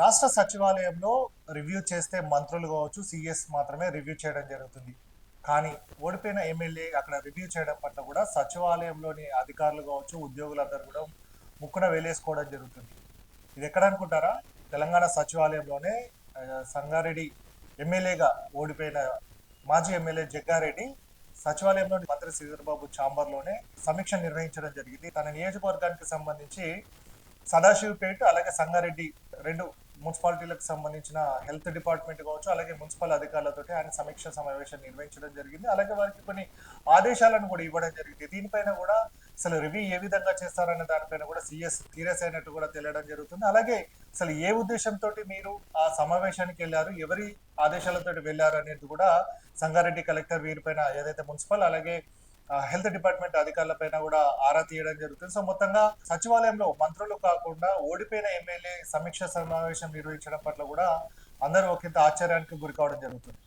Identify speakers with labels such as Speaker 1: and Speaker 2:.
Speaker 1: రాష్ట్ర సచివాలయంలో రివ్యూ చేస్తే మంత్రులు కావచ్చు, సీఎస్ మాత్రమే రివ్యూ చేయడం జరుగుతుంది. కానీ ఓడిపోయిన ఎమ్మెల్యే అక్కడ రివ్యూ చేయడం పట్ల కూడా సచివాలయంలోని అధికారులు కావచ్చు, ఉద్యోగులందరూ కూడా ముక్కున వేలేసుకోవడం జరుగుతుంది. ఇది ఎక్కడ అనుకుంటారా? తెలంగాణ సచివాలయంలోనే సంగారెడ్డి ఎమ్మెల్యేగా ఓడిపోయిన మాజీ ఎమ్మెల్యే జగ్గారెడ్డి సచివాలయంలోని మంత్రి శ్రీధర్బాబు ఛాంబర్లోనే సమీక్ష నిర్వహించడం జరిగింది. తన నియోజకవర్గానికి సంబంధించి సదాశివపేట అలాగే సంగారెడ్డి 2 మున్సిపాలిటీలకు సంబంధించిన హెల్త్ డిపార్ట్మెంట్ కావచ్చు, అలాగే మున్సిపల్ అధికారులతోటి ఆయన సమీక్ష సమావేశం నిర్వహించడం జరిగింది. అలాగే వారికి కొన్ని ఆదేశాలను కూడా ఇవ్వడం జరిగింది. దీనిపైన కూడా అసలు రివ్యూ ఏ విధంగా చేస్తారనే దానిపైన కూడా సీఎస్ సీరియస్ అయినట్టు కూడా తెలియడం జరుగుతుంది. అలాగే అసలు ఏ ఉద్దేశంతో మీరు ఆ సమావేశానికి వెళ్ళారు, ఎవరి ఆదేశాలతోటి వెళ్ళారు అనేది కూడా సంగారెడ్డి కలెక్టర్ వీరిపైన ఏదైతే మున్సిపల్ అలాగే హెల్త్ డిపార్ట్మెంట్ అధికారులపైన కూడా ఆరా తీయడం జరుగుతుంది. సో మొత్తంగా సచివాలయంలో మంత్రులు కాకుండా ఓడిపోయిన ఎమ్మెల్యే సమీక్ష సమావేశం నిర్వహించడం పట్ల కూడా అందరూ ఒకంత ఆశ్చర్యానికి గురి కావడం జరుగుతుంది.